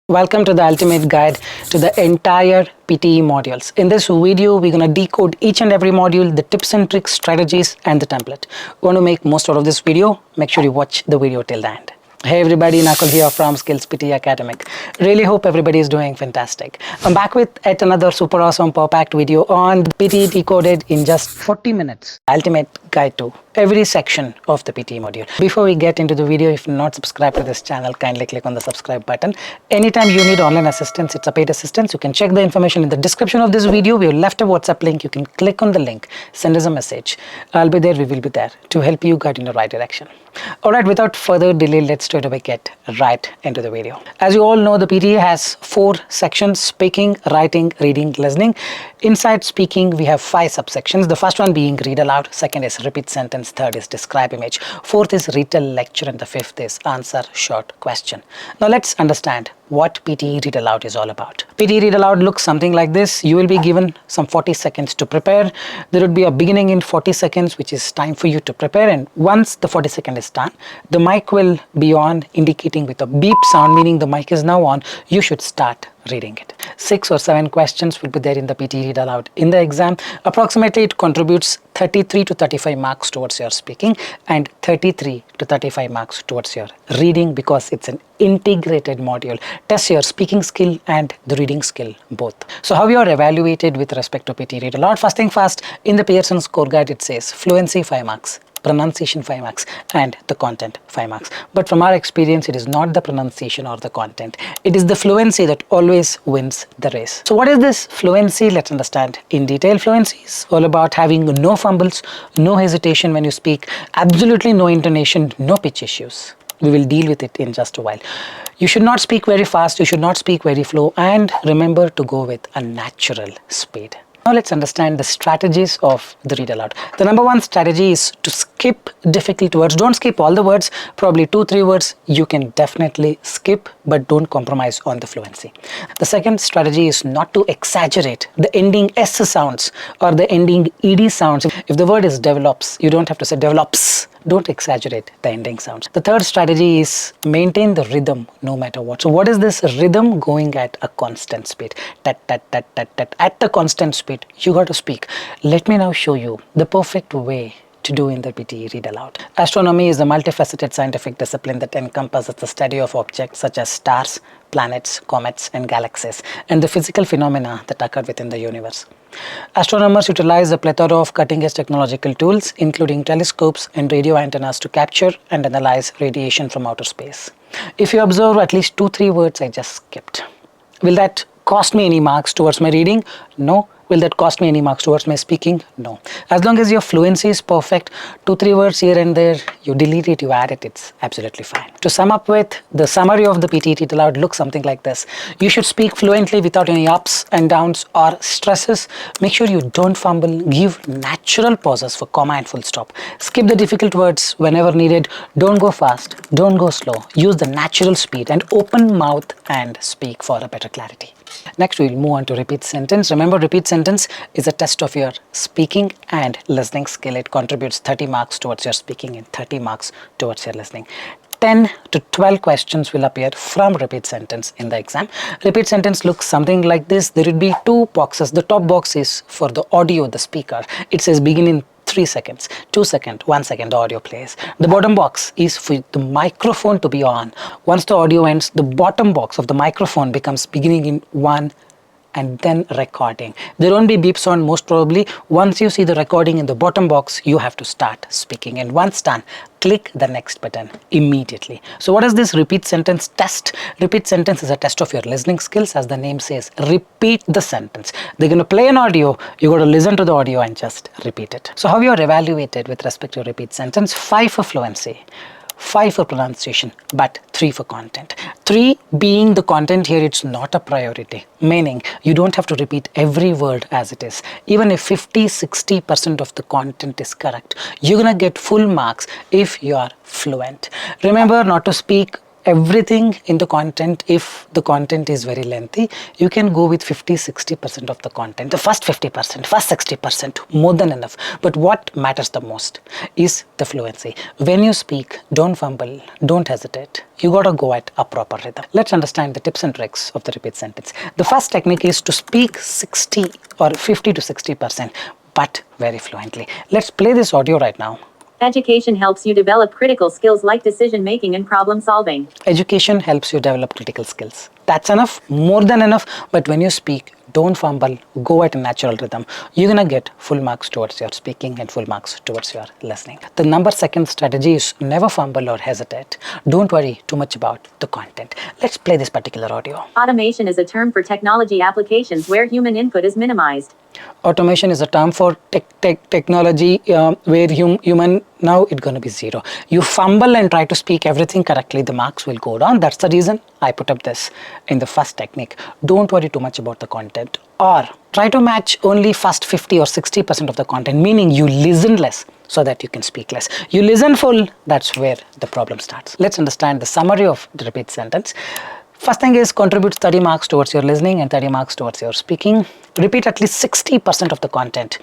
Welcome to the ultimate guide to the entire PTE modules. In this video, we're going to decode each and every module, the tips and tricks, strategies, and the template. Want to make most out of this video? Make sure you watch the video till the end. Hey everybody, Nakul here from SKILLS PTE Academic. Really hope everybody is doing fantastic. I'm back with yet another super awesome power-packed video on PTE decoded in just 40 minutes. Ultimate guide to every section of the PTE module. Before we get into the video, if you're not subscribed to this channel, kindly click on the subscribe button. Anytime you need online assistance, it's a paid assistance. You can check the information in the description of this video. We have left a WhatsApp link. You can click on the link, send us a message. I'll be there, we will be there to help you guide in the right direction. Alright, without further delay, let's straight away get right into the video. As you all know, the PTE has 4 sections: speaking, writing, reading, listening. Inside speaking, we have 5 subsections. The first one being read aloud, second is repeat sentence, third is describe image, fourth is retell lecture, and the fifth is answer short question. Now let's understand what PTE Read Aloud is all about. PTE Read Aloud looks something like this. You will be given some 40 seconds to prepare. There would be a beginning in 40 seconds, which is time for you to prepare. And once the 40 seconds is done, the mic will be on, indicating with a beep sound, meaning the mic is now on. You should start reading it. 6 or 7 questions will be there in the PTE Read Aloud in the exam. Approximately it contributes 33 to 35 marks towards your speaking and 33 to 35 marks towards your reading, because it's an integrated module. Test your speaking skill and the reading skill both. So how you are evaluated with respect to PTE Read Aloud? First thing first, in the Pearson score guide it says fluency 5 marks, pronunciation 5 marks, and the content 5 marks. But from our experience, it is not the pronunciation or the content. It is the fluency that always wins the race. So what is this fluency? Let's understand in detail. Fluency is all about having no fumbles, no hesitation when you speak, absolutely no intonation, no pitch issues. We will deal with it in just a while. You should not speak very fast, you should not speak very slow, and remember to go with a natural speed. Now let's understand the strategies of the read aloud. The number one strategy is to skip difficult words. Don't skip all the words, probably 2-3 words you can definitely skip, but don't compromise on the fluency. The second strategy is not to exaggerate the ending S sounds or the ending ED sounds. If the word is develops, you don't have to say develops. Don't exaggerate the ending sounds. The third strategy is maintain the rhythm no matter what. So what is this rhythm? Going at a constant speed. Tat, tat, tat, tat, tat. At the constant speed, you got to speak. Let me now show you the perfect way to do in the PTE Read Aloud. Astronomy is a multifaceted scientific discipline that encompasses the study of objects such as stars, planets, comets, and galaxies, and the physical phenomena that occur within the universe. Astronomers utilize a plethora of cutting-edge technological tools, including telescopes and radio antennas, to capture and analyze radiation from outer space. If you observe at least 2-3 words I just skipped, will that cost me any marks towards my reading? No. Will that cost me any marks towards my speaking? No. As long as your fluency is perfect, 2-3 words here and there, you delete it, you add it, it's absolutely fine. To sum up with, the summary of the PTE Read Aloud looks something like this. You should speak fluently without any ups and downs or stresses. Make sure you don't fumble. Give natural pauses for comma and full stop. Skip the difficult words whenever needed. Don't go fast, don't go slow. Use the natural speed and open mouth and speak for a better clarity. Next, we will move on to repeat sentence. Remember, repeat sentence is a test of your speaking and listening skill. It contributes 30 marks towards your speaking and 30 marks towards your listening. 10 to 12 questions will appear from repeat sentence in the exam. Repeat sentence looks something like this. There will be 2 boxes. The top box is for the audio, the speaker. It says begin in 3 seconds, 2 seconds, 1 second, the audio plays. The bottom box is for the microphone to be on. Once the audio ends, the bottom box of the microphone becomes beginning in 1 and then recording. There won't be beep sound most probably. Once you see the recording in the bottom box, you have to start speaking. And once done, click the next button immediately. So what is this repeat sentence test? Repeat sentence is a test of your listening skills. As the name says, repeat the sentence. They're going to play an audio. You got to listen to the audio and just repeat it. So how you are evaluated with respect to repeat sentence? 5 for fluency, 5 for pronunciation, but 3 for content. 3 being the content here, it's not a priority, meaning you don't have to repeat every word as it is. Even if 50-60% of the content is correct, you're gonna get full marks if you are fluent. Remember not to speak everything in the content. If the content is very lengthy, you can go with 50-60% of the content, the first 50%, first 60%, more than enough. But what matters the most is the fluency. When you speak, don't fumble, don't hesitate. You gotta go at a proper rhythm. Let's understand the tips and tricks of the repeat sentence. The first technique is to speak 60 or 50 to 60%, but very fluently. Let's play this audio right now. Education helps you develop critical skills like decision making and problem solving. Education helps you develop critical skills. That's enough, more than enough. But when you speak, don't fumble, go at a natural rhythm. You're gonna get full marks towards your speaking and full marks towards your listening. The second strategy is never fumble or hesitate. Don't worry too much about the content. Let's play this particular audio. Automation is a term for technology applications where human input is minimized. Automation is a term for technology where human, now it's going to be 0. You fumble and try to speak everything correctly, the marks will go down. That's the reason I put up this in the first technique. Don't worry too much about the content, or try to match only first 50 or 60% of the content, meaning you listen less so that you can speak less. You listen full, that's where the problem starts. Let's understand the summary of the repeat sentence. First thing is contribute 30 marks towards your listening and 30 marks towards your speaking. Repeat at least 60% of the content,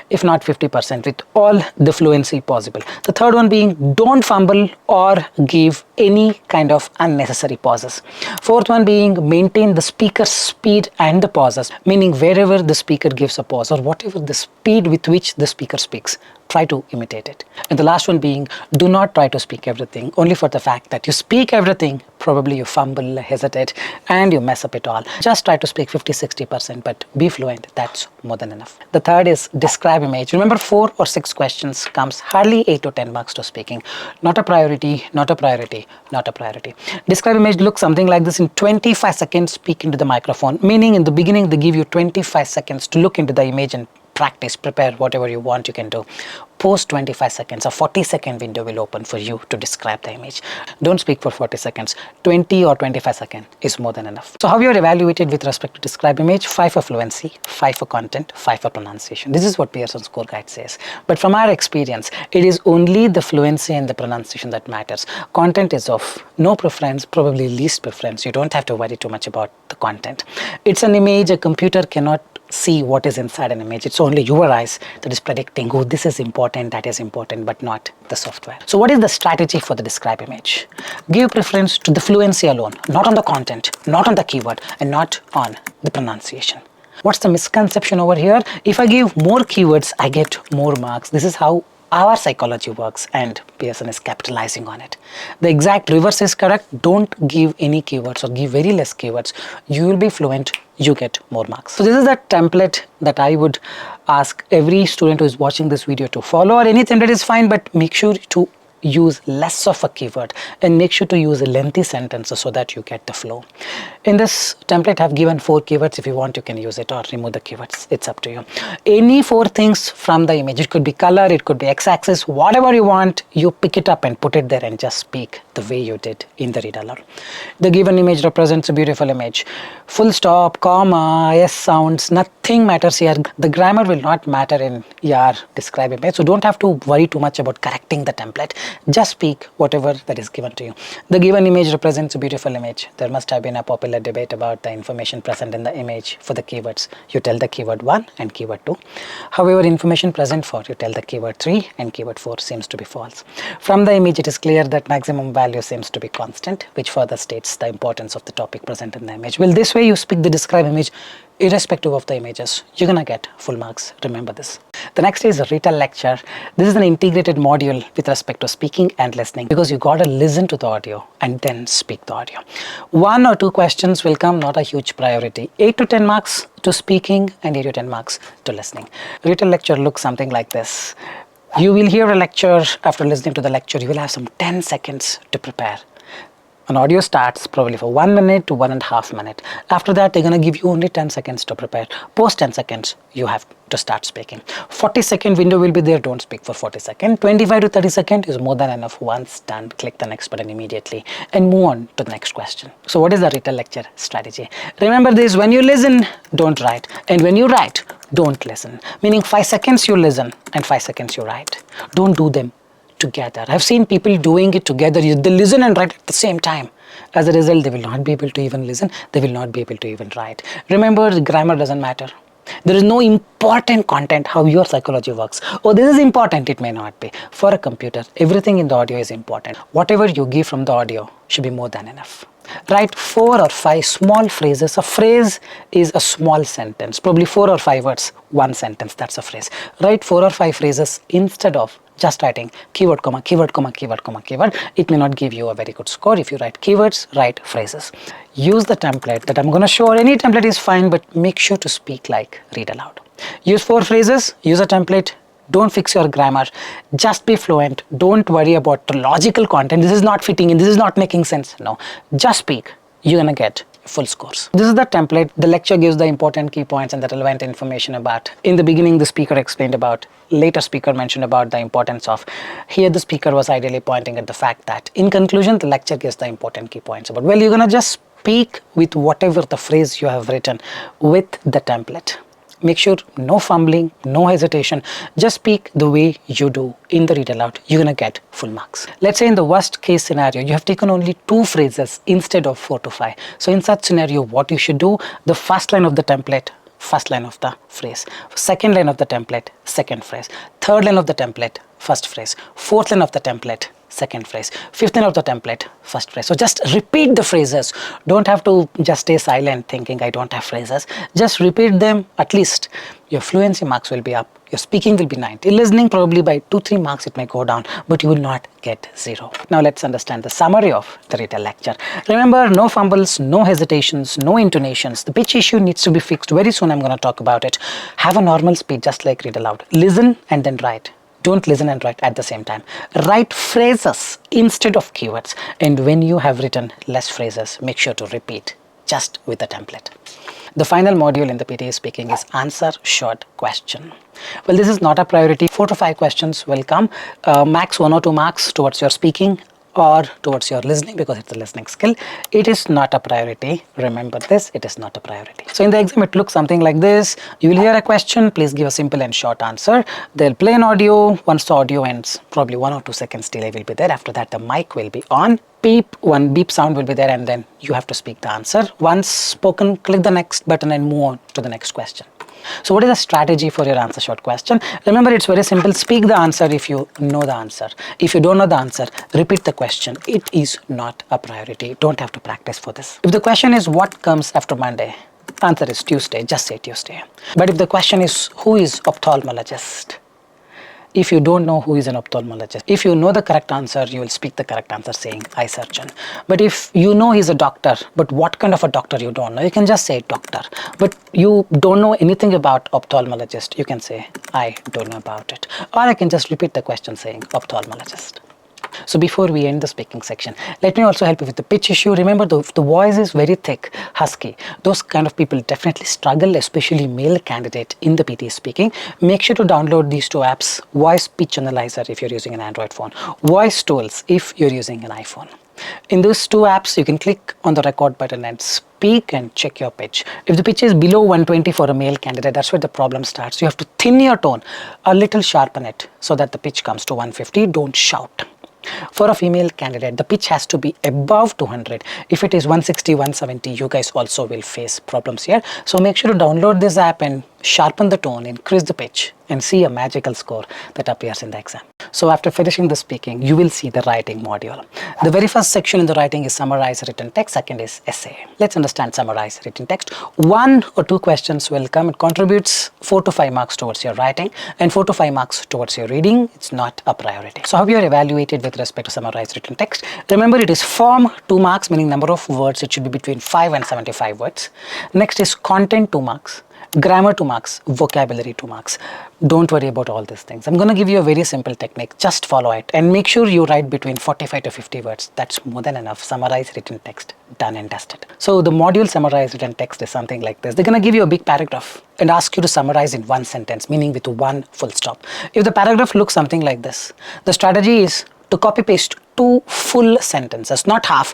if not 50%, with all the fluency possible. The third one being don't fumble or give any kind of unnecessary pauses. Fourth one being maintain the speaker's speed and the pauses, meaning wherever the speaker gives a pause or whatever the speed with which the speaker speaks, try to imitate it. And the last one being do not try to speak everything, only for the fact that you speak everything, probably you fumble, hesitate, and you mess up it all. Just try to speak 50-60%, but be fluent. That's more than enough. The third is describe image. Remember, 4 or 6 questions comes hardly 8 to 10 marks to speaking. Not a priority, not a priority, not a priority. Describe image looks something like this. In 25 seconds, speak into the microphone, meaning in the beginning, they give you 25 seconds to look into the image and practice, prepare whatever you want, you can do. Post 25 seconds, a 40-second window will open for you to describe the image. Don't speak for 40 seconds. 20 or 25 seconds is more than enough. So how you're evaluated with respect to describe image? 5 for fluency, 5 for content, 5 for pronunciation. This is what Pearson's score guide says. But from our experience, it is only the fluency and the pronunciation that matters. Content is of no preference, probably least preference. You don't have to worry too much about the content. It's an image. A computer cannot see what is inside an image. It's only your eyes that is predicting, oh, this is important, that is important, but not the software. So what is the strategy for the describe image? Give preference to the fluency alone, not on the content, not on the keyword, and not on the pronunciation. What's the misconception over here? If I give more keywords, I get more marks. This is how our psychology works, and Pearson is capitalizing on it. The exact reverse is correct. Don't give any keywords or give very less keywords. You will be fluent, you get more marks. So this is the template that I would ask every student who is watching this video to follow, or any template is fine, but make sure to use less of a keyword and make sure to use a lengthy sentences so that you get the flow. In this template, I've given 4 keywords. If you want, you can use it or remove the keywords. It's up to you. Any 4 things from the image. It could be color, it could be x-axis, whatever you want, you pick it up and put it there and just speak the way you did in the read aloud. The given image represents a beautiful image. Full stop, comma, s sounds, nothing matters here. The grammar will not matter in your describe image. So don't have to worry too much about correcting the template. Just speak whatever that is given to you. The given image represents a beautiful image. There must have been a popular debate about the information present in the image for the keywords. You tell the keyword 1 and keyword 2. However, information present for, you tell the keyword 3 and keyword 4 seems to be false. From the image, it is clear that maximum value seems to be constant, which further states the importance of the topic present in the image. Well, this way you speak the describe image irrespective of the images. You're gonna get full marks. Remember this. The next is a retell lecture. This is an integrated module with respect to speaking and listening, because you gotta listen to the audio and then speak the audio. 1 or 2 questions will come, not a huge priority. 8 to 10 marks to speaking and 8 to 10 marks to listening. Retell lecture looks something like this. You will hear a lecture. After listening to the lecture, you will have some 10 seconds to prepare. An audio starts probably for 1 minute to 1.5 minutes. After that, they're going to give you only 10 seconds to prepare. Post 10 seconds, you have to start speaking. 40-second window will be there. Don't speak for 40 seconds. 25 to 30 seconds is more than enough. Once done, click the next button immediately and move on to the next question. So what is the retell lecture strategy? Remember this, when you listen, don't write. And when you write, don't listen. Meaning 5 seconds you listen and 5 seconds you write. Don't do them together. I've seen people doing it together. They listen and write at the same time. As a result, they will not be able to even listen, they will not be able to even write. Remember, the grammar doesn't matter. There is no important content how your psychology works. Oh, this is important, it may not be. For a computer, everything in the audio is important. Whatever you give from the audio should be more than enough. Write 4 or 5 small phrases. A phrase is a small sentence, probably 4 or 5 words, one sentence, that's a phrase. Write 4 or 5 phrases instead of just writing keyword, comma, keyword, comma, keyword, comma, keyword. It may not give you a very good score. If you write keywords, write phrases. Use the template that I'm going to show, or any template is fine, but make sure to speak like read aloud. Use 4 phrases, use a template. Don't fix your grammar, just be fluent. Don't worry about the logical content. This is not fitting in, this is not making sense. No, just speak. You're gonna get full scores. This is the template. The lecture gives the important key points and the relevant information about. In the beginning, the speaker explained about, later speaker mentioned about the importance of. Here the speaker was ideally pointing at the fact that in conclusion, the lecture gives the important key points about, well, you're gonna just speak with whatever the phrase you have written with the template. Make sure no fumbling, no hesitation, just speak the way you do in the read aloud. You're gonna get full marks. Let's say in the worst case scenario, you have taken only 2 phrases instead of 4 to 5. So in such scenario, what you should do, the first line of the template, first line of the phrase, second line of the template, second phrase, third line of the template, first phrase, fourth line of the template, second phrase, fifth line of the template, first phrase. So just repeat the phrases. Don't have to just stay silent thinking I don't have phrases. Just repeat them. At least your fluency marks will be up. Your speaking will be 90. Listening probably by 2-3 marks it may go down, but you will not get 0. Now let's understand the summary of the written lecture. Remember, no fumbles, no hesitations, no intonations. The pitch issue needs to be fixed. Very soon I'm going to talk about it. Have a normal speed just like read aloud. Listen and then write. Don't listen and write at the same time. Write phrases instead of keywords. And when you have written less phrases, make sure to repeat just with the template. The final module in the PTE speaking is answer short question. Well, this is not a priority. 4 to 5 questions will come. Max 1 or 2 marks towards your speaking or towards your listening, because it's a listening skill. It is not a priority. Remember this, it is not a priority. So in the exam, it looks something like this. You will hear a question, please give a simple and short answer. They'll play an audio. Once the audio ends, probably 1 or 2 seconds delay will be there. After that, the mic will be on. One beep sound will be there, and then you have to speak the answer. Once spoken, click the next button and move on to the next question. So what is the strategy for your answer short question? Remember, it's very simple. Speak the answer if you know the answer. If you don't know the answer, repeat the question. It is not a priority. Don't have to practice for this. If the question is what comes after Monday, answer is Tuesday. Just say Tuesday. But if the question is who is ophthalmologist, if you don't know who is an ophthalmologist, if you know the correct answer, you will speak the correct answer saying eye surgeon. But if you know he's a doctor, but what kind of a doctor you don't know, you can just say doctor. But you don't know anything about ophthalmologist, you can say I don't know about it. Or I can just repeat the question saying ophthalmologist. So before we end the speaking section, let me also help you with the pitch issue. Remember, the voice is very thick, husky. Those kind of people definitely struggle, especially male candidate in the PTE speaking. Make sure to download these 2 apps, Voice Pitch Analyzer if you're using an Android phone, Voice Tools if you're using an iPhone. In those 2 apps, you can click on the record button and speak and check your pitch. If the pitch is below 120 for a male candidate, that's where the problem starts. You have to thin your tone, a little sharpen it so that the pitch comes to 150. Don't shout. For a female candidate, the pitch has to be above 200. If it is 160, 170, you guys also will face problems here. So make sure to download this app and sharpen the tone, increase the pitch, and see a magical score that appears in the exam. So after finishing the speaking, you will see the writing module. The very first section in the writing is summarize written text. Second is essay. Let's understand summarize written text. 1 or 2 questions will come. It contributes 4 to 5 marks towards your writing and 4 to 5 marks towards your reading. It's not a priority. So how you are evaluated with respect to summarize written text? Remember, it is form 2 marks, meaning number of words. It should be between 5 and 75 words. Next is content 2 marks. Grammar 2 marks, vocabulary 2 marks. Don't worry about all these things. I'm going to give you a very simple technique. Just follow it and make sure you write between 45 to 50 words. That's more than enough. Summarize written text. Done and dusted. So the module summarize written text is something like this. They're going to give you a big paragraph and ask you to summarize in 1 sentence, meaning with 1 full stop. If the paragraph looks something like this, the strategy is to copy paste 2 full sentences, not half.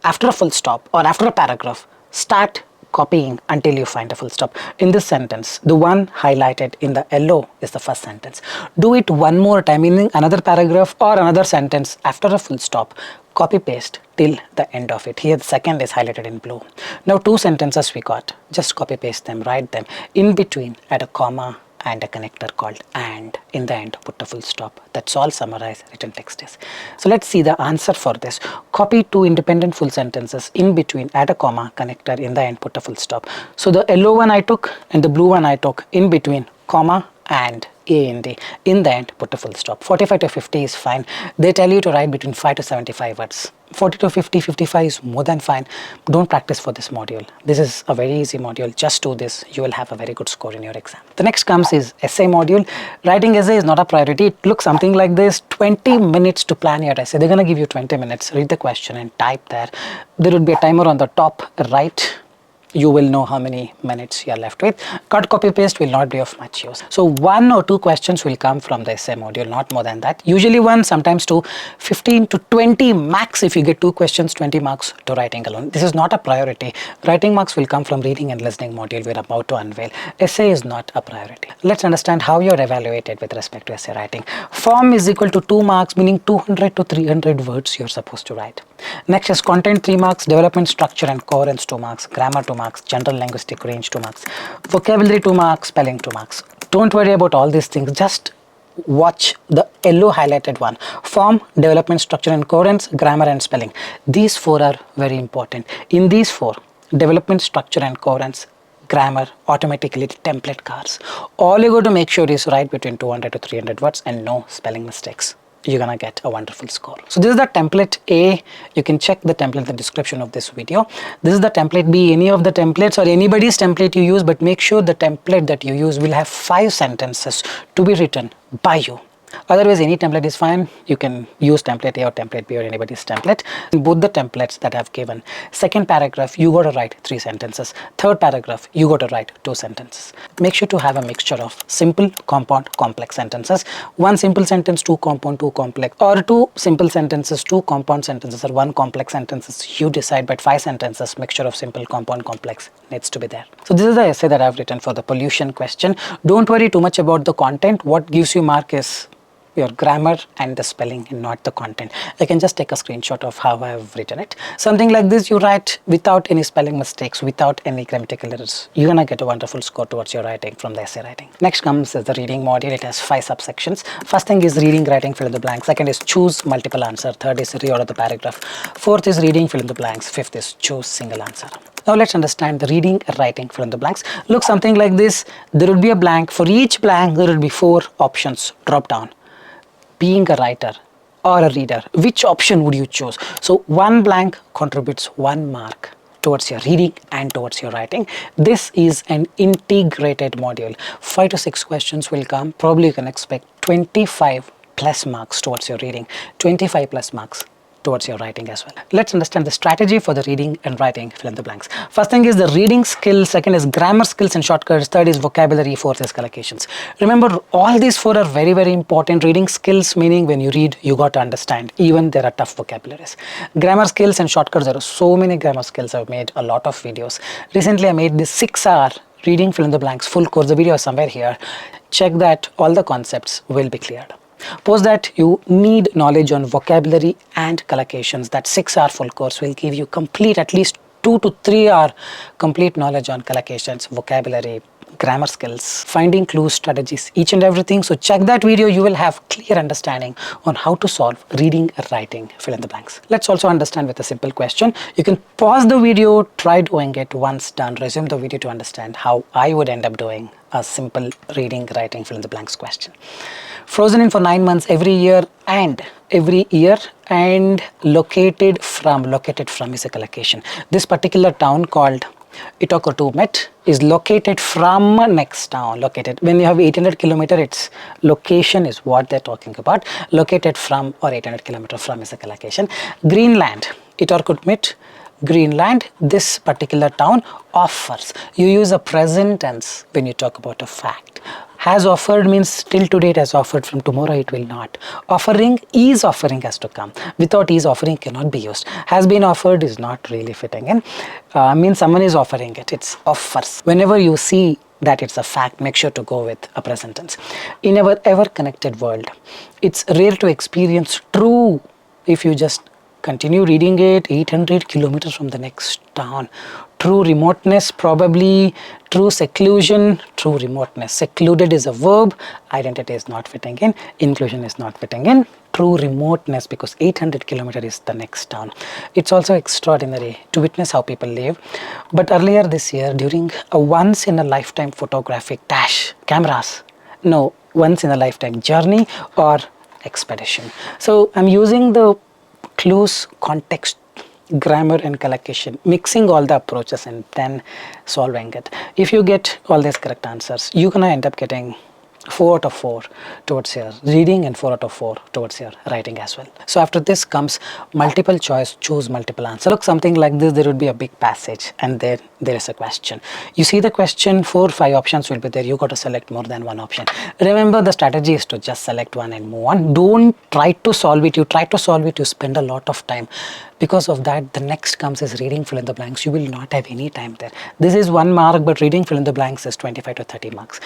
After a full stop or after a paragraph, start copying until you find a full stop. In this sentence, the one highlighted in the yellow is the first sentence. Do it one more time, meaning another paragraph or another sentence after a full stop. Copy paste till the end of it. Here the second is highlighted in blue. Now two sentences we got, just copy paste them, write them. In between add a comma and a connector called and. In the end put a full stop. That's all summarized written text is. So let's see the answer for this. Copy two independent full sentences, in between add a comma, connector, in the end put a full stop. So the yellow one I took and the blue one I took, in between comma and and. In the end put a full stop. 45 to 50 is fine. They tell you to write between 5 to 75 words. 40 to 50, 55 is more than fine. Don't practice for this module. This is a very easy module. Just do this. You will have a very good score in your exam. The next comes is essay module. Writing essay is not a priority. It looks something like this. 20 minutes to plan your essay. They're going to give you 20 minutes. Read the question and type there. There will be a timer on the top right. You will know how many minutes you are left with. Cut, copy, paste will not be of much use. So 1 or 2 questions will come from the essay module, not more than that. Usually 1, sometimes 2, 15 to 20 max if you get 2 questions, 20 marks to writing alone. This is not a priority. Writing marks will come from reading and listening module we are about to unveil. Essay is not a priority. Let's understand how you are evaluated with respect to essay writing. Form is equal to 2 marks, meaning 200 to 300 words you are supposed to write. Next is content 3 marks, development, structure and coherence 2 marks, grammar 2 marks, general linguistic range 2 marks, vocabulary 2 marks, spelling 2 marks. Don't worry about all these things. Just watch the yellow highlighted one. Form, development, structure and coherence, grammar and spelling. These 4 are very important. In these 4, development, structure and coherence, grammar, automatically template cars. All you got to make sure is write between 200 to 300 words and no spelling mistakes. You're gonna get a wonderful score. So this is the template A. You can check the template in the description of this video. This is the template B. Any of the templates or anybody's template you use, but make sure the template that you use will have 5 sentences to be written by you. Otherwise, any template is fine. You can use template A or template B or anybody's template. In both the templates that I've given, second paragraph, you got to write 3 sentences. Third paragraph, you got to write 2 sentences. Make sure to have a mixture of simple, compound, complex sentences. 1 simple sentence, 2 compound, 2 complex, or 2 simple sentences, 2 compound sentences, or 1 complex sentences. You decide, but 5 sentences, mixture of simple, compound, complex needs to be there. So this is the essay that I've written for the pollution question. Don't worry too much about the content. What gives you mark is your grammar and the spelling and not the content. I can just take a screenshot of how I have written it. Something like this you write without any spelling mistakes, without any grammatical errors. You're gonna get a wonderful score towards your writing from the essay writing. Next comes is the reading module. It has 5 subsections. First thing is reading, writing, fill in the blanks. Second is choose multiple answer. Third is reorder the paragraph. Fourth is reading, fill in the blanks. Fifth is choose single answer. Now let's understand the reading, writing, fill in the blanks. Look something like this. There will be a blank. For each blank there will be 4 options drop down. Being a writer or a reader, which option would you choose? So 1 blank contributes 1 mark towards your reading and towards your writing. This is an integrated module. 5 to 6 questions will come. Probably you can expect 25 plus marks towards your reading, 25 plus marks towards your writing as well. Let's understand the strategy for the reading and writing fill in the blanks. First thing is the reading skill, second is grammar skills and shortcuts, third is vocabulary, fourth is collocations. Remember, all these 4 are very, very important. Reading skills, meaning when you read, you got to understand. Even there are tough vocabularies. Grammar skills and shortcuts, there are so many grammar skills. I've made a lot of videos. Recently, I made this 6-hour reading fill in the blanks full course. The video is somewhere here. Check that, all the concepts will be cleared. Post that, you need knowledge on vocabulary and collocations. That 6-hour full course will give you complete, at least 2 to 3 hour complete knowledge on collocations, vocabulary, grammar skills, finding clues, strategies, each and everything. So check that video. You will have clear understanding on how to solve reading, writing, fill in the blanks. Let's also understand with a simple question. You can pause the video, try doing it. Once done, resume the video to understand how I would end up doing a simple reading, writing, fill in the blanks question. Frozen in for 9 months every year and located from is a collocation. This particular town called Itokotumet is located from next town. Located, when you have 800 kilometer, its location is what they're talking about. Located from or 800 kilometer from is a collocation. Greenland, Itokotumet, Greenland, this particular town offers. You use a present tense when you talk about a fact. Has offered means till today it has offered, from tomorrow it will not. Offering has to come. Without is offering cannot be used. Has been offered is not really fitting in. Means someone is offering it, it's offers. Whenever you see that it's a fact, make sure to go with a present tense. In our ever connected world, it's rare to experience true, if you just continue reading it, 800 kilometers from the next town. True remoteness, probably. True seclusion, true remoteness. Secluded is a verb, identity is not fitting in, inclusion is not fitting in. True remoteness, because 800 kilometers is the next town. It's also extraordinary to witness how people live. But earlier this year, during a once in a lifetime photographic cameras, no, once in a lifetime journey or expedition. So I'm using the clues, context, grammar and collocation, mixing all the approaches and then solving it. If you get all these correct answers, you're gonna end up getting 4 out of 4 towards your reading and 4 out of 4 towards your writing as well. So after this comes multiple choice, choose multiple answer. Look, something like this, there would be a big passage and then there is a question. You see the question, 4 or 5 options will be there. You got to select more than one option. Remember, the strategy is to just select one and move on. Don't try to solve it. You try to solve it, you spend a lot of time. Because of that, the next comes is reading fill in the blanks. You will not have any time there. This is 1 mark, but reading fill in the blanks is 25 to 30 marks.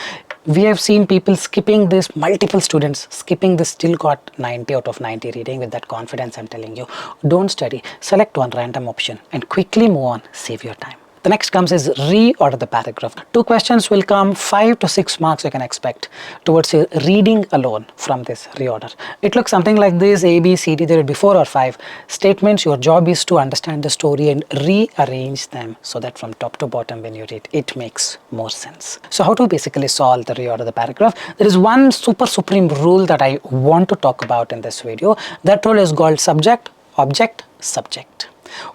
We have seen people skipping this, multiple students skipping this, still got 90 out of 90 reading with that confidence. I'm telling you, don't study, select one random option and quickly move on, save your time. The next comes is reorder the paragraph. 2 questions will come, 5 to 6 marks you can expect towards your reading alone from this reorder. It looks something like this, A, B, C, D, there will be 4 or 5 statements. Your job is to understand the story and rearrange them so that from top to bottom when you read, it makes more sense. So how to basically solve the reorder the paragraph? There is one supreme rule that I want to talk about in this video. That rule is called subject, object, subject.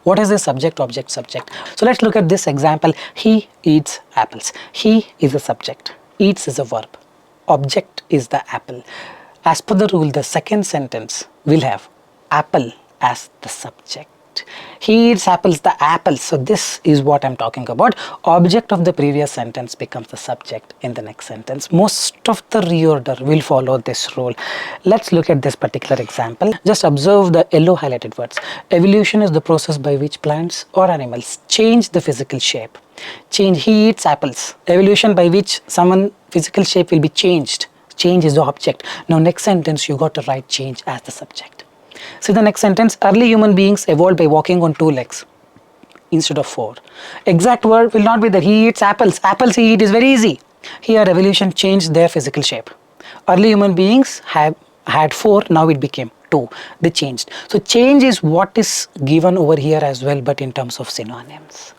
What is the subject, object, subject? So let's look at this example. He eats apples. He is a subject. Eats is a verb. Object is the apple. As per the rule, the second sentence will have apple as the subject. He eats apples, the apples. So this is what I'm talking about. Object of the previous sentence becomes the subject in the next sentence. Most of the reorder will follow this rule. Let's look at this particular example. Just observe the yellow highlighted words. Evolution is the process by which plants or animals change the physical shape. Change, he eats apples. Evolution by which someone physical shape will be changed. Change is the object. Now next sentence you got to write change as the subject. See the next sentence, early human beings evolved by walking on 2 legs instead of 4. Exact word will not be there. He eats apples. Apples he eat is very easy. Here evolution changed their physical shape. Early human beings had 4, now it became 2. They changed. So change is what is given over here as well, but in terms of synonyms.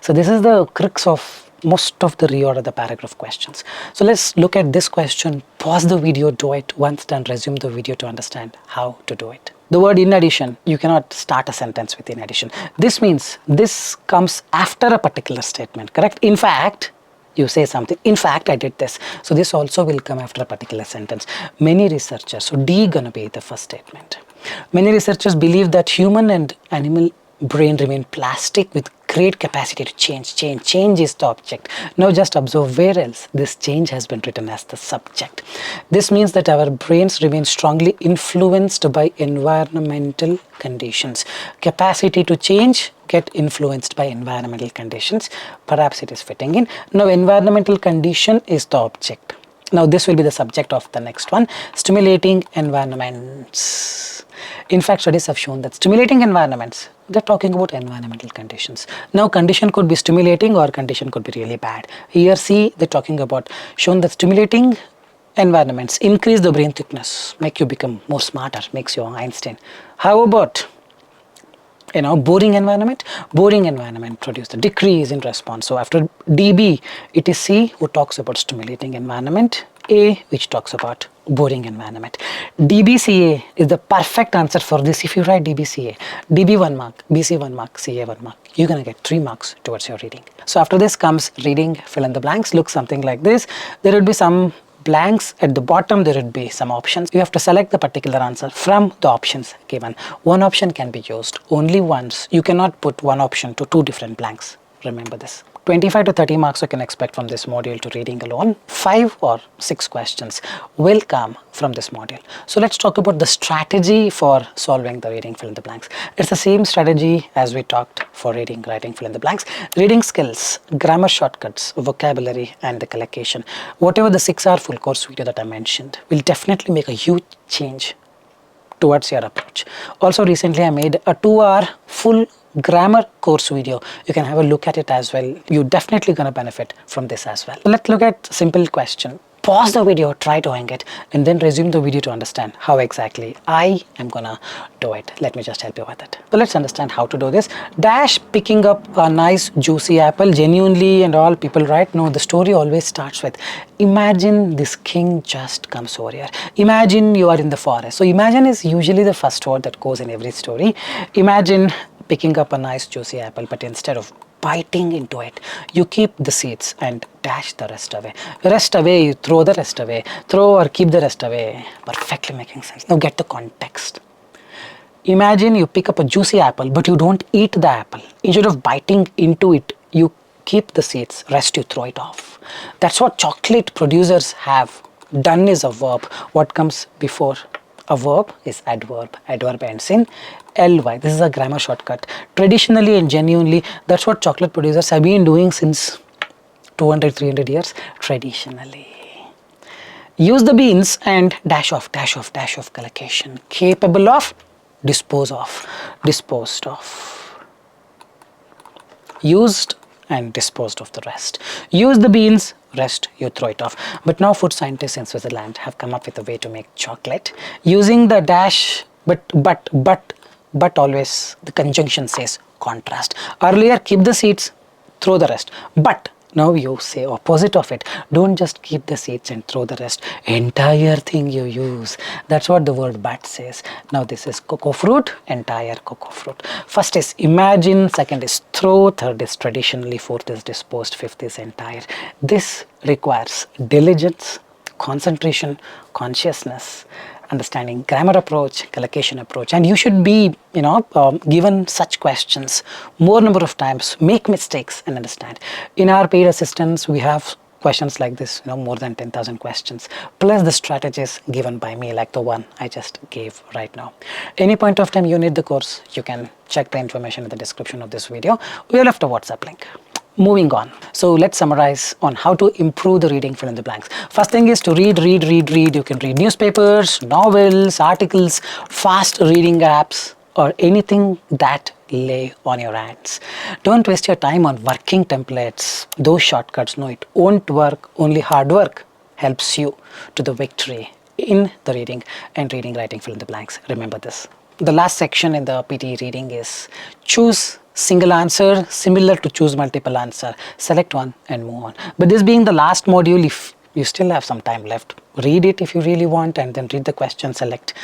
So this is the crux of most of the reorder the paragraph questions. So let's look at this question, pause the video, do it. Once done, resume the video to understand how to do it. The word in addition, you cannot start a sentence with in addition. This means this comes after a particular statement, correct? In fact, you say something, in fact I did this. So this also will come after a particular sentence. Many researchers, so D gonna be the first statement. Many researchers believe that human and animal brain remain plastic with great capacity to change. Change is the object. Now just observe where else this change has been written as the subject. This means that our brains remain strongly influenced by environmental conditions. Capacity to change get influenced by environmental conditions. Perhaps it is fitting in. Now environmental condition is the object. Now this will be the subject of the next one, stimulating environments. In fact, studies have shown that stimulating environments, they're talking about environmental conditions. Now condition could be stimulating or condition could be really bad. Here see, they're talking about, shown that stimulating environments increase the brain thickness, make you become more smarter, makes you Einstein. How about, boring environment produce the decrease in response. So after DB, it is C who talks about stimulating environment, A which talks about boring environment. DBCA is the perfect answer for this. If you write DBCA, DB 1 mark, BC 1 mark, CA 1 mark, you're gonna get 3 marks towards your reading. So after this comes reading fill in the blanks. Looks something like this. There will be some blanks at the bottom, there would be some options. You have to select the particular answer from the options given. One option can be used only once. You cannot put one option to two different blanks. Remember this. 25 to 30 marks you can expect from this module to reading alone. 5 or 6 questions will come from this module. So let's talk about the strategy for solving the reading fill in the blanks. It's the same strategy as we talked for reading, writing fill in the blanks. Reading skills, grammar shortcuts, vocabulary and the collocation. Whatever the 6-hour full course video that I mentioned will definitely make a huge change towards your approach. Also recently I made a 2-hour full grammar course video. You can have a look at it as well. You're definitely going to benefit from this as well. Let's look at simple question. Pause the video, try doing it, and then resume the video to understand how exactly I am gonna do it. Let me just help you with it. So let's understand how to do this. Dash picking up a nice juicy apple, genuinely and all people, right? No, the story always starts with, imagine this king just comes over here. Imagine you are in the forest. So imagine is usually the first word that goes in every story. Imagine picking up a nice juicy apple, but instead of biting into it, you keep the seeds and dash the rest away. Rest away, you throw the rest away. Throw or keep the rest away. Perfectly making sense. Now get the context. Imagine you pick up a juicy apple, but you don't eat the apple. Instead of biting into it, you keep the seeds, rest you throw it off. That's what chocolate producers have. Done is a verb. What comes before a verb is adverb. Adverb ends in ly. This is a grammar shortcut. Traditionally and genuinely, that's what chocolate producers have been doing since 200-300 years. Traditionally. Use the beans and dash off collocation. Capable of, dispose of, disposed of. Used and disposed of the rest. Use the beans, rest you throw it off. But now food scientists in Switzerland have come up with a way to make chocolate using the dash, but always the conjunction says contrast. Earlier keep the seeds, throw the rest, but now you say opposite of it. Don't just keep the seeds and throw the rest. Entire thing you use. That's what the word but says. Now this is cocoa fruit, entire cocoa fruit. First is imagine, second is throw, third is traditionally, fourth is disposed, fifth is entire. This requires diligence, concentration, consciousness, understanding grammar approach, collocation approach, and you should be given such questions more number of times, make mistakes and understand. In our paid assistance we have questions like this, more than 10,000 questions, plus the strategies given by me like the one I just gave right now. Any point of time you need the course, you can check the information in the description of this video. We have left a WhatsApp link. Moving on. So let's summarize on how to improve the reading fill in the blanks. First thing is to read. You can read newspapers, novels, articles, fast reading apps, or anything that lay on your hands. Don't waste your time on working templates, those shortcuts. No, it won't work. Only hard work helps you to the victory in the reading and reading, writing fill in the blanks. Remember this. The last section in the PTE reading is choose single answer, similar to choose multiple answer. Select one and move on. But this being the last module, if you still have some time left, read it if you really want, and then read the question, select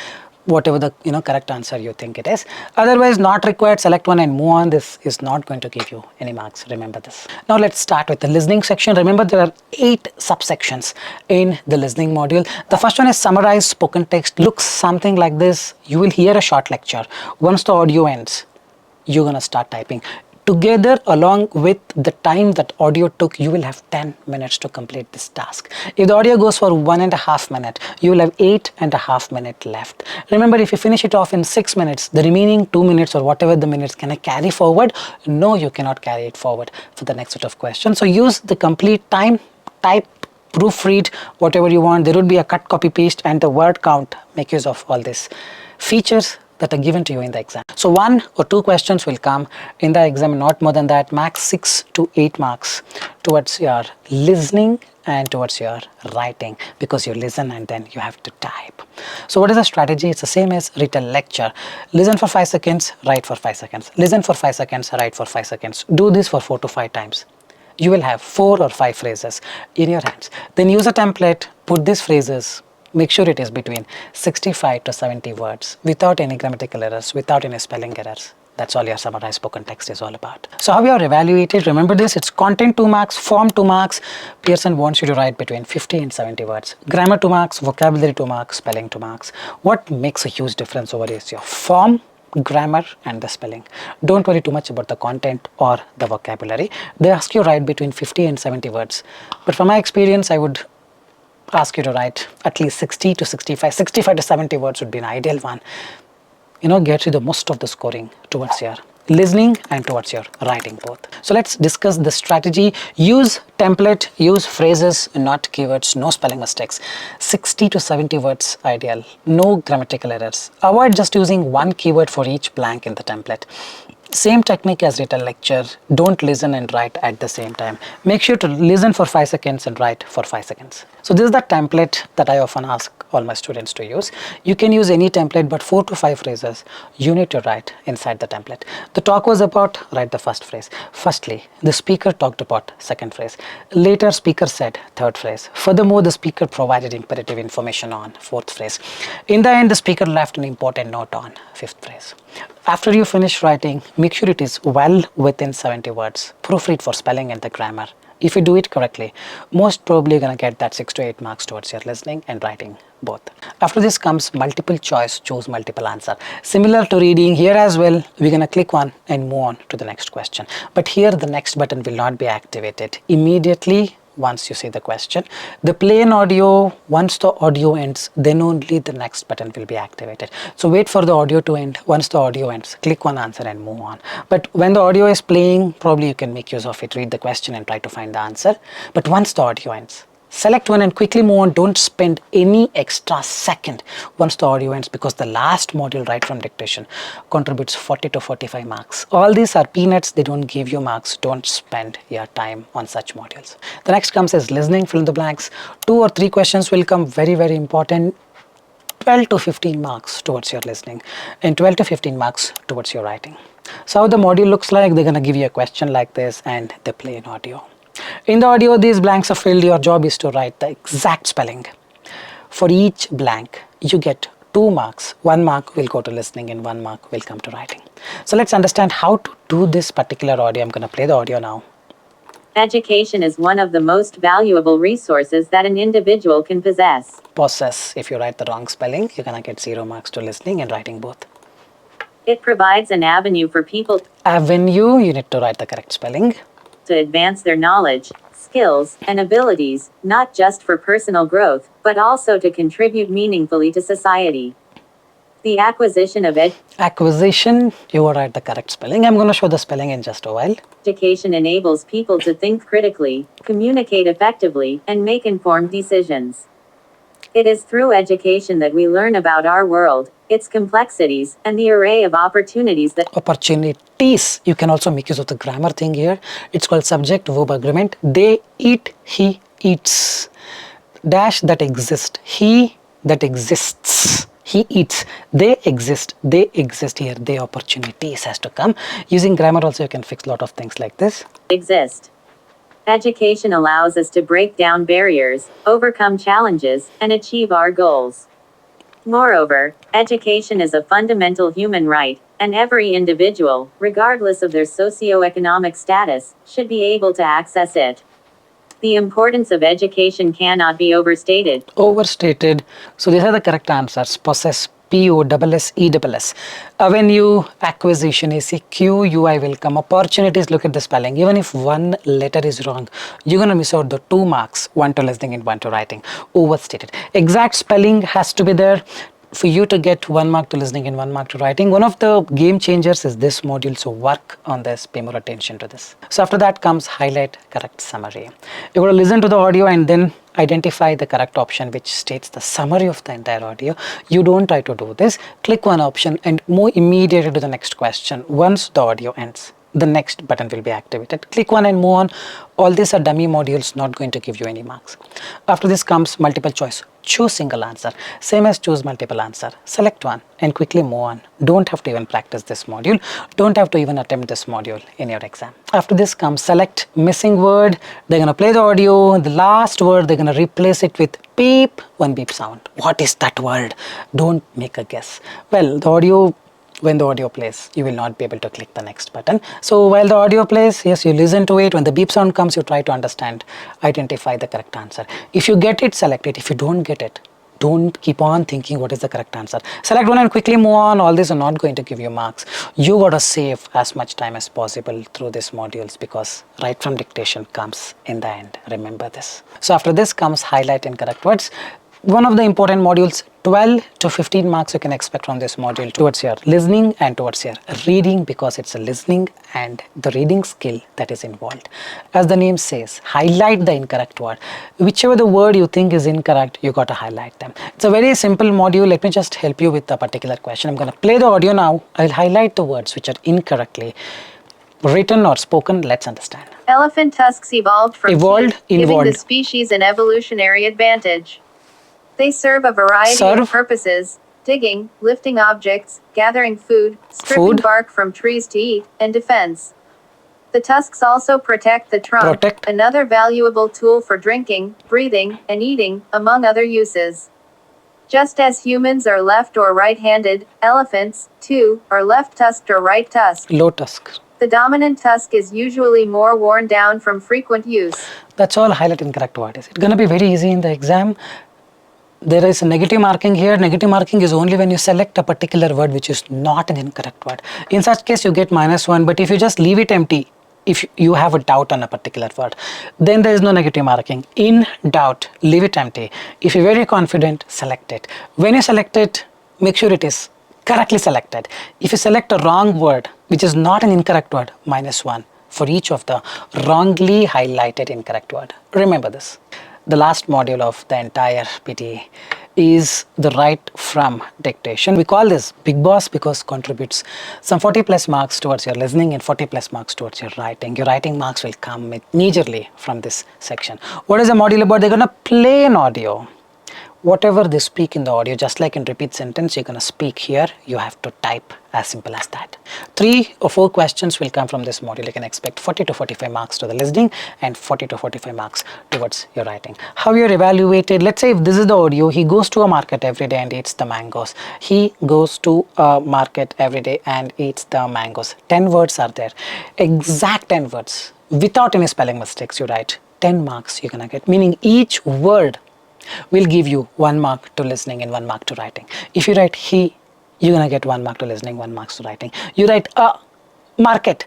whatever the correct answer you think it is. Otherwise not required, select one and move on. This is not going to give you any marks. Remember this. Now let's start with the listening section. Remember there are 8 subsections in the listening module. The first one is summarize spoken text. Looks something like this. You will hear a short lecture. Once the audio ends, you're gonna start typing. Together along with the time that audio took, you will have 10 minutes to complete this task. If the audio goes for 1.5 minutes, you will have 8.5 minutes left. Remember, if you finish it off in 6 minutes, the remaining 2 minutes or whatever the minutes, can I carry forward? No, you cannot carry it forward for the next set of questions. So use the complete time, type, proofread, whatever you want. There would be a cut, copy, paste and the word count. Make use of all these features that are given to you in the exam. So 1 or 2 questions will come in the exam, not more than that, max 6 to 8 marks towards your listening and towards your writing, because you listen and then you have to type. So what is the strategy? It's the same as read a lecture. Listen for 5 seconds, write for 5 seconds. Listen for 5 seconds, write for 5 seconds. Do this for 4 to 5 times. You will have 4 or 5 phrases in your hands. Then use a template, put these phrases, make sure it is between 65 to 70 words, without any grammatical errors, without any spelling errors. That's all your summarized spoken text is all about. So how you are evaluated, remember this, it's content 2 marks, form 2 marks. Pearson wants you to write between 50 and 70 words. Grammar 2 marks, vocabulary 2 marks, spelling 2 marks. What makes a huge difference over here is your form, grammar and the spelling. Don't worry too much about the content or the vocabulary. They ask you to write between 50 and 70 words. But from my experience, I would ask you to write at least 60 to 65, 65 to 70 words would be an ideal one. Get you the most of the scoring towards your listening and towards your writing both. So let's discuss the strategy. Use template, use phrases, not keywords, no spelling mistakes. 60 to 70 words ideal, no grammatical errors. Avoid just using one keyword for each blank in the template. Same technique as written lecture. Don't listen and write at the same time. Make sure to listen for 5 seconds and write for 5 seconds. So this is the template that I often ask all my students to use. You can use any template, but 4 to 5 phrases you need to write inside the template. The talk was about, write the first phrase. Firstly, the speaker talked about second phrase. Later, speaker said third phrase. Furthermore, the speaker provided imperative information on fourth phrase. In the end, the speaker left an important note on fifth phrase. After you finish writing, make sure it is well within 70 words. Proofread for spelling and the grammar. If you do it correctly, most probably you're going to get that 6 to 8 marks towards your listening and writing both. After this comes multiple choice, choose multiple answer. Similar to reading, here as well, we're going to click one and move on to the next question. But here the next button will not be activated immediately. Once you see the question, the play in audio, once the audio ends, then only the next button will be activated. So wait for the audio to end. Once the audio ends, click one answer and move on. But when the audio is playing, probably you can make use of it, read the question and try to find the answer. But once the audio ends, select one and quickly move on. Don't spend any extra second once the audio ends, because the last module right from dictation contributes 40 to 45 marks. All these are peanuts. They don't give you marks. Don't spend your time on such modules. The next comes is listening, fill in the blanks. 2 or 3 questions will come, very, very important. 12 to 15 marks towards your listening and 12 to 15 marks towards your writing. So how the module looks like, they're going to give you a question like this and they play in audio. In the audio, these blanks are filled. Your job is to write the exact spelling. For each blank, you get 2 marks. 1 mark will go to listening and 1 mark will come to writing. So let's understand how to do this particular audio. I'm going to play the audio now. Education is one of the most valuable resources that an individual can possess. Possess. If you write the wrong spelling, you're going to get 0 marks to listening and writing both. It provides an avenue for people Avenue, you need to write the correct spelling. to advance their knowledge, skills, and abilities, not just for personal growth, but also to contribute meaningfully to society. The acquisition of Acquisition, you will write the correct spelling. I'm going to show the spelling in just a while. education enables people to think critically, communicate effectively, and make informed decisions. It is through education that we learn about our world, its complexities, and the array of opportunities that Opportunities. You can also make use of the grammar thing here. It's called subject verb agreement. They eat, he eats. Dash that exist. He that exists. He eats. They exist. They exist here. They opportunities has to come. Using grammar also you can fix a lot of things like this. exist. Education allows us to break down barriers, overcome challenges, and achieve our goals. Moreover, education is a fundamental human right, and every individual, regardless of their socioeconomic status, should be able to access it. The importance of education cannot be overstated. Overstated. So these are the correct answers. Possess, P-O-S-S-E-S-S. Avenue, acquisition, A-C-Q-U-I will come. Opportunities, look at the spelling. Even if one letter is wrong, you're going to miss out the 2 marks, 1 to listening and 1 to writing. Overstated. Exact spelling has to be there for you to get 1 mark to listening and 1 mark to writing. One of the game changers is this module, so work on this, pay more attention to this. So after that comes highlight, correct summary. You're going to listen to the audio and then identify the correct option which states the summary of the entire audio. You don't try to do this. Click one option and move immediately to the next question. Once the audio ends, the next button will be activated. Click one and move on. All these are dummy modules, not going to give you any marks. After this comes multiple choice. Choose single answer. Same as choose multiple answer. Select one and quickly move on. Don't have to even practice this module. Don't have to even attempt this module in your exam. After this comes select missing word. They're going to play the audio. The last word, they're going to replace it with beep, 1 beep sound. What is that word? Don't make a guess. Well, the audio when the audio plays, you will not be able to click the next button. So while the audio plays, yes, you listen to it. When the beep sound comes, you try to understand, identify the correct answer. If you get it, select it. If you don't get it, don't keep on thinking what is the correct answer. Select one and quickly move on. All these are not going to give you marks. You got to save as much time as possible through these modules, because right from dictation comes in the end. Remember this. So after this comes highlight incorrect words. One of the important modules, 12 to 15 marks you can expect from this module towards your listening and towards your reading, because it's a listening and the reading skill that is involved. As the name says, highlight the incorrect word. Whichever the word you think is incorrect, you got to highlight them. It's a very simple module. Let me just help you with a particular question. I'm going to play the audio now. I'll highlight the words which are incorrectly written or spoken. Let's understand. Elephant tusks evolved from teeth, giving the species an evolutionary advantage. They serve a variety of purposes: digging, lifting objects, gathering food, stripping bark from trees to eat, and defense. The tusks also protect the trunk, another valuable tool for drinking, breathing, and eating, among other uses. Just as humans are left or right-handed, elephants, too, are left-tusked or right-tusked. Low tusk. The dominant tusk is usually more worn down from frequent use. That's all. Highlight incorrect word. Is it going to be very easy in the exam? There is a negative marking here. Negative marking is only when you select a particular word which is not an incorrect word. In such case, you get -1. But if you just leave it empty, if you have a doubt on a particular word, then there is no negative marking. In doubt, leave it empty. If you're very confident, select it. When you select it, make sure it is correctly selected. If you select a wrong word, which is not an incorrect word, -1 for each of the wrongly highlighted incorrect word. Remember this. The last module of the entire PTE is the write from dictation. We call this Big Boss because it contributes some 40 plus marks towards your listening and 40 plus marks towards your writing. Your writing marks will come majorly from this section. What is the module about? They're going to play an audio. Whatever they speak in the audio, just like in repeat sentence, you're going to speak here. You have to type, as simple as that. 3 or 4 questions will come from this module. You can expect 40 to 45 marks to the listening and 40 to 45 marks towards your writing. How you're evaluated, let's say if this is the audio, he goes to a market every day and eats the mangoes. He goes to a market every day and eats the mangoes. 10 words are there. Exact 10 words. Without any spelling mistakes, you write 10 marks you're going to get. Meaning each word will give you 1 mark to listening and 1 mark to writing. If you write he, you're going to get 1 mark to listening, 1 mark to writing. You write a market,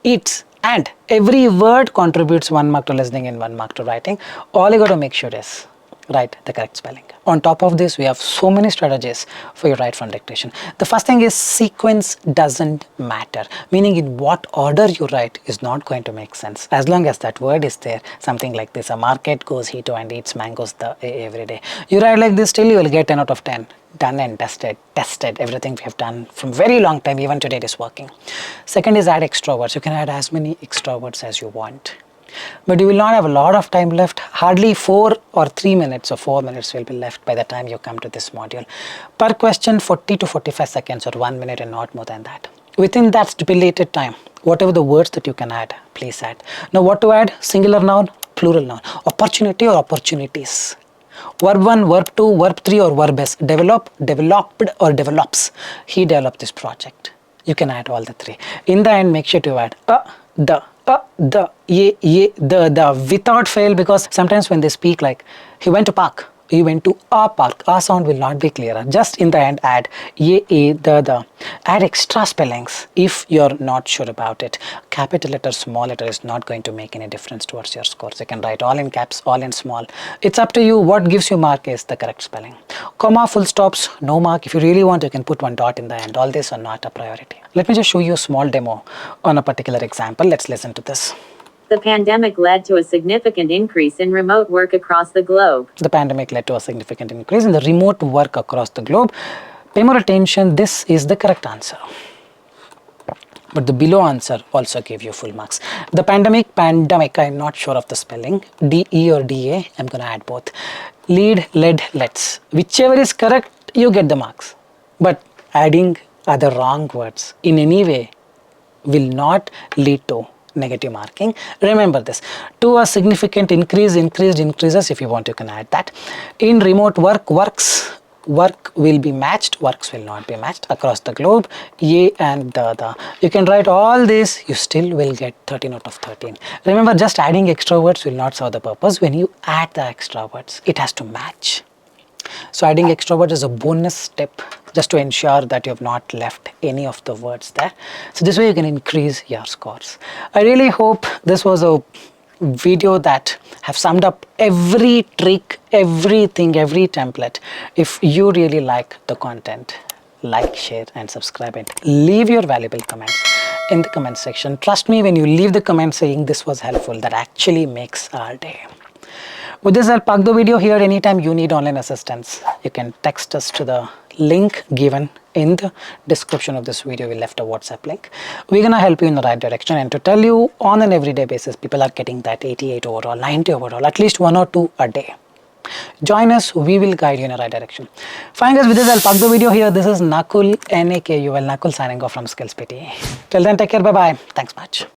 eats, and every word contributes 1 mark to listening and 1 mark to writing. All you got to make sure is write the correct spelling. On top of this, we have so many strategies for your write from dictation. The first thing is sequence doesn't matter, meaning in what order you write is not going to make sense. As long as that word is there, something like this, a market goes he to and eats mangoes every day. You write like this, still you will get 10 out of 10. Done and tested, everything we have done from very long time, even today it is working. Second is add extra words. You can add as many extra words as you want. But you will not have a lot of time left. Hardly 4 or 3 minutes or 4 minutes will be left by the time you come to this module. Per question, 40 to 45 seconds or 1 minute and not more than that. Within that stipulated time, whatever the words that you can add, please add. Now what to add? Singular noun, plural noun. Opportunity or opportunities. Verb 1, verb 2, verb 3 or verb S. Develop, developed or develops. He developed this project. You can add all the 3. In the end, make sure to add the, ye, the without fail, because sometimes when they speak like he went to park, he went to a park, a sound will not be clearer. Just in the end add ye, the. Add extra spellings if you're not sure about it. Capital letter, small letter is not going to make any difference towards your scores. You can write all in caps, all in small. It's up to you. What gives you mark is the correct spelling. Comma, full stops, no mark. If you really want, you can put 1 dot in the end. All these are not a priority. Let me just show you a small demo on a particular example. Let's listen to this. The pandemic led to a significant increase in remote work across the globe. The pandemic led to a significant increase in the remote work across the globe. Pay more attention. This is the correct answer. But the below answer also gave you full marks. The pandemic, I'm not sure of the spelling. D-E or D-A, I'm going to add both. Lead, led, let's. Whichever is correct, you get the marks. But adding other wrong words in any way will not lead to negative marking. Remember this. To a significant increases, if you want, you can add that. In remote work, works, work will be matched, works will not be matched across the globe, ye and the. You can write all this, you still will get 13 out of 13. Remember, just adding extra words will not serve the purpose. When you add the extra words, it has to match. So adding extra words is a bonus step just to ensure that you have not left any of the words there. So this way you can increase your scores. I really hope this was a video that have summed up every trick, everything, every template. If you really like the content, like, share and subscribe and leave your valuable comments in the comment section. Trust me, when you leave the comment saying this was helpful, that actually makes our day. With this, I'll park the video here. Anytime you need online assistance, you can text us to the link given in the description of this video. We left a WhatsApp link. We're gonna help you in the right direction, and to tell you, on an everyday basis, people are getting that 88 overall, 90 overall, at least 1 or 2 a day. Join us, we will guide you in the right direction. Fine guys, with this, I'll park the video here. This is Nakul, Nakul, Nakul signing off from Skills PTE. Till then, take care, bye-bye. Thanks much.